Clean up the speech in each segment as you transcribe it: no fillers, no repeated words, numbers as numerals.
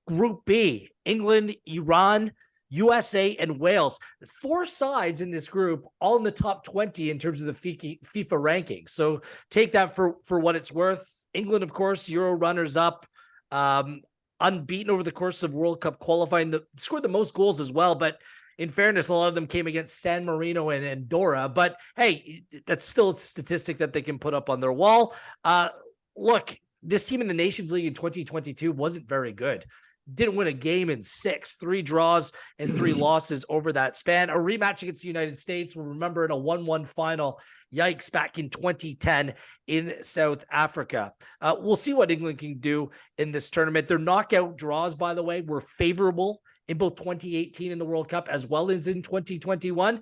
Group B, England, Iran, USA, and Wales. 4 sides in this group, all in the top 20 in terms of the FIFA rankings. So take that for what it's worth. England, of course, Euro runners-up, unbeaten over the course of World Cup qualifying, scored the most goals as well, but in fairness, a lot of them came against San Marino and Andorra. But hey, that's still a statistic that they can put up on their wall. Look, this team in the Nations League in 2022 wasn't very good. Didn't win a game in 6, 3 draws and 3 losses over that span. A rematch against the United States, we'll remember, in a 1-1 final. Yikes, back in 2010 in South Africa. We'll see what England can do in this tournament. Their knockout draws, by the way, were favorable in both 2018 in the World Cup as well as in 2021.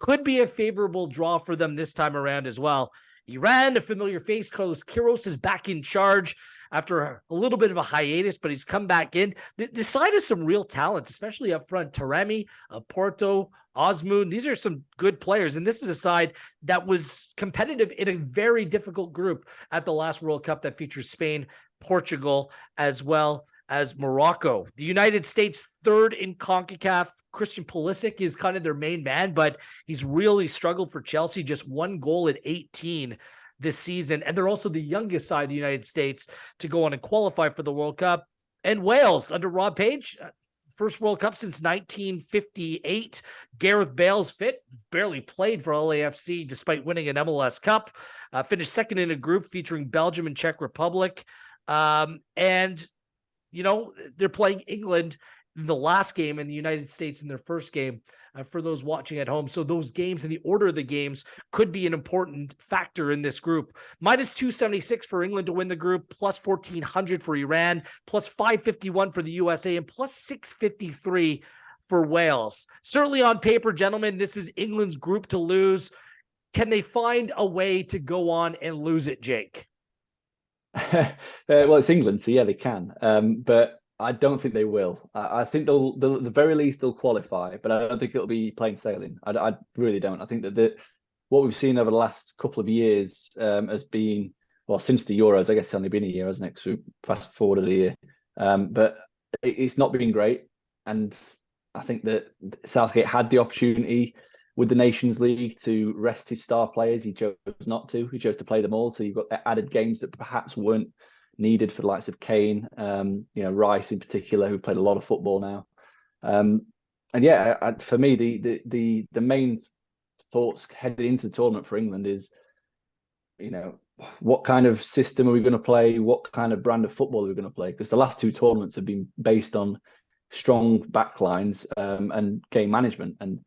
Could be a favorable draw for them this time around as well. Iran, a familiar face, Carlos Queiroz is back in charge after a little bit of a hiatus, but he's come back in. This side has some real talent, especially up front. Taremi, Porto, Osmoon, these are some good players. And this is a side that was competitive in a very difficult group at the last World Cup that features Spain, Portugal, as well as Morocco. The United States, third in CONCACAF. Christian Pulisic is kind of their main man, but he's really struggled for Chelsea. Just 1 goal at 18 this season. And they're also the youngest side of the United States to go on and qualify for the World Cup. And Wales, under Rob Page, first World Cup since 1958. Gareth Bale's fit, barely played for LAFC despite winning an MLS Cup. Finished second in a group featuring Belgium and Czech Republic. And you know, they're playing England in the last game and the United States in their first game for those watching at home. So those games and the order of the games could be an important factor in this group. Minus 276 for England to win the group, plus 1,400 for Iran, plus 551 for the USA, and plus 653 for Wales. Certainly on paper, gentlemen, this is England's group to lose. Can they find a way to go on and lose it, Jake? Well, it's England, so yeah, they can. But I don't think they will. I think they'll at the very least they'll qualify, but I don't think it'll be plain sailing. I really don't. I think that what we've seen over the last couple of years has been, well, since the Euros, I guess it's only been a year, hasn't it? So fast forward a year. But it's not been great. And I think that Southgate had the opportunity with the Nations League to rest his star players. He chose not to. He chose to play them all. So you've got added games that perhaps weren't needed for the likes of Kane, Rice in particular, who played a lot of football now. And yeah, for me, the main thoughts heading into the tournament for England is, what kind of system are we going to play? What kind of brand of football are we going to play? Because the last 2 tournaments have been based on strong backlines and game management. And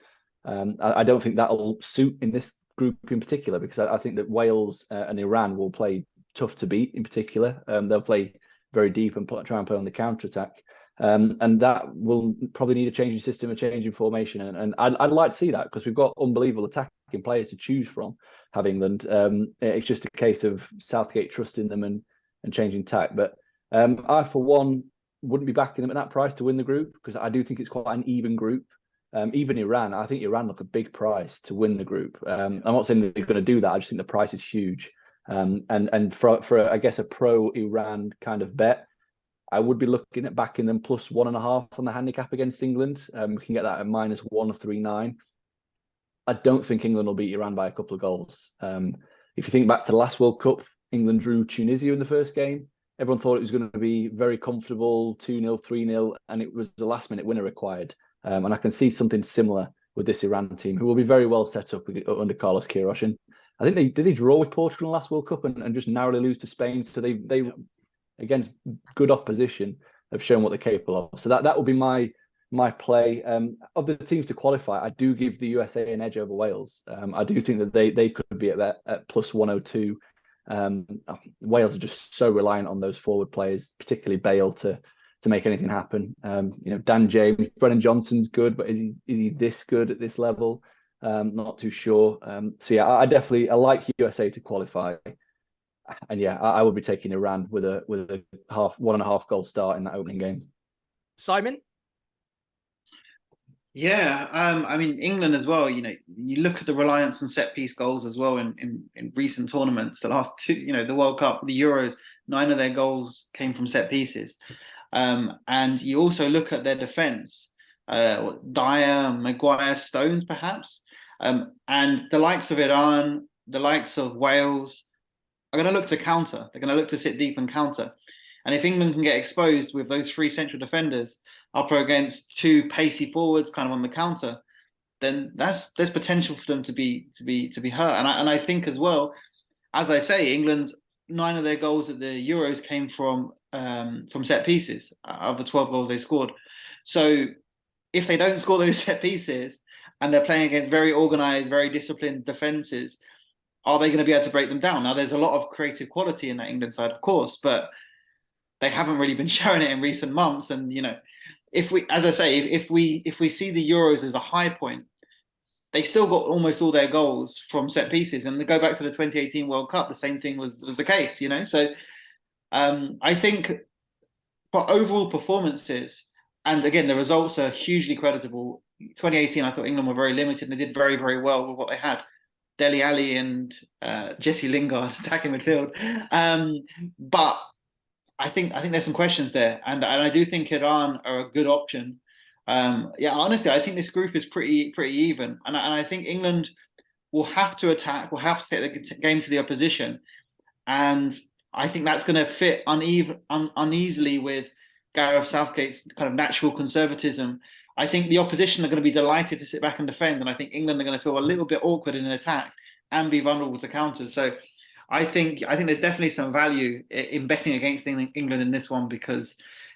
I don't think that'll suit in this group in particular, because I think that Wales and Iran will play tough to beat in particular. They'll play very deep and try and play on the counter-attack. And that will probably need a changing system, a changing formation. And I'd like to see that, because we've got unbelievable attacking players to choose from, have England. It's just a case of Southgate trusting them and changing tack. But I, for one, wouldn't be backing them at that price to win the group, because I do think it's quite an even group. Even Iran, I think Iran look a big price to win the group. I'm not saying that they're going to do that. I just think the price is huge. And for I guess a pro-Iran kind of bet, I would be looking at backing them plus 1.5 on the handicap against England. We can get that at minus 139. I don't think England will beat Iran by a couple of goals. If you think back to the last World Cup, England drew Tunisia in the first game. Everyone thought it was going to be very comfortable, 2-0, 3-0, and it was the last-minute winner required. And I can see something similar with this Iran team, who will be very well set up under Carlos Queiroz. And I think they draw with Portugal in the last World Cup and just narrowly lose to Spain. So they against good opposition, have shown what they're capable of. So that will be my play. Of the teams to qualify, I do give the USA an edge over Wales. I do think that they could be at plus 102. Wales are just so reliant on those forward players, particularly Bale, to make anything happen. Dan James, Brennan Johnson's good, but is he this good at this level? Not too sure. So yeah, I like USA to qualify, and yeah, I would be taking Iran with a 1.5 goal start in that opening game. Simon? Yeah, I mean England as well. You look at the reliance on set piece goals as well in recent tournaments. The last 2, the World Cup, the Euros, 9 of their goals came from set pieces. And you also look at their defence, Dyer, Maguire, Stones, perhaps, and the likes of Iran, the likes of Wales are going to look to counter. They're going to look to sit deep and counter. And if England can get exposed with those three central defenders up against two pacey forwards, kind of on the counter, then there's potential for them to be hurt. And I think as well, as I say, England, 9 of their goals at the Euros came from set pieces of the 12 goals they scored. So if they don't score those set pieces and they're playing against very organised, very disciplined defences, are they going to be able to break them down? Now, there's a lot of creative quality in that England side, of course, but they haven't really been showing it in recent months. And, you know, if we, as I say, if we see the Euros as a high point, they still got almost all their goals from set pieces. And they go back to the 2018 World Cup, the same thing was the case, you know? So I think for overall performances, and again, the results are hugely creditable. 2018, I thought England were very limited and they did very, very well with what they had. Dele Alli and Jesse Lingard attacking midfield. But I think there's some questions there. And I do think Iran are a good option. Yeah, honestly, I think this group is pretty even. And I think England will have to attack, will have to take the game to the opposition. And I think that's going to fit uneasily with Gareth Southgate's kind of natural conservatism. I think the opposition are going to be delighted to sit back and defend. And I think England are going to feel a little bit awkward in an attack and be vulnerable to counters. So I think there's definitely some value in betting against England in this one because,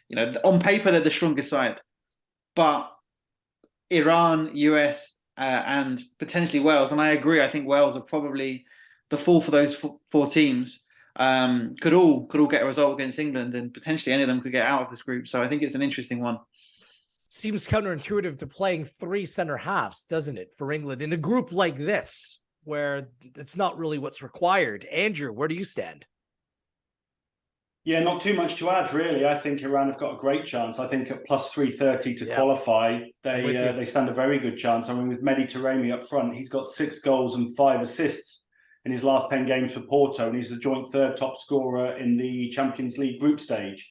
you know, on paper, they're the strongest side. But Iran, US, and potentially Wales, and I agree, I think Wales are probably the fall for those four teams, could all get a result against England, and potentially any of them could get out of this group. So I think it's an interesting one. Seems counterintuitive to playing 3 center halves, doesn't it, for England in a group like this, where it's not really what's required. Andrew, where do you stand? Yeah, not too much to add, really. I think Iran have got a great chance. I think at plus 330 to qualify, they stand a very good chance. I mean, with Mehdi Taremi up front, he's got 6 goals and 5 assists in his last 10 games for Porto, and he's the joint 3rd top scorer in the Champions League group stage.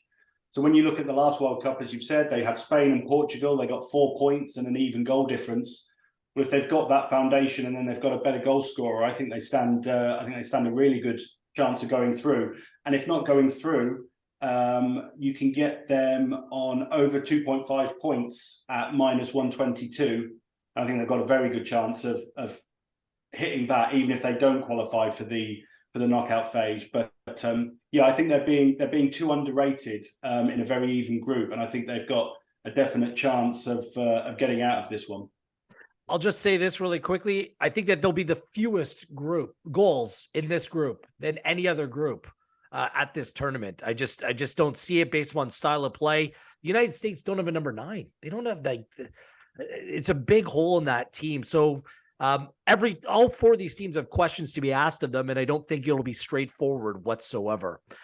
So when you look at the last World Cup, as you've said, they had Spain and Portugal. They got 4 points and an even goal difference. But if they've got that foundation and then they've got a better goal scorer, I think they stand a really good chance of going through. And if not going through, you can get them on over 2.5 points at minus 122. I think they've got a very good chance of hitting that, even if they don't qualify for the knockout phase. But yeah, I think they're being too underrated in a very even group, and I think they've got a definite chance of getting out of this one. I'll just say this really quickly. I think that there'll be the fewest goals in this group than any other group at this tournament. I just don't see it based on style of play. The United States don't have a number 9. They don't have it's a big hole in that team. So all 4 of these teams have questions to be asked of them, and I don't think it'll be straightforward whatsoever.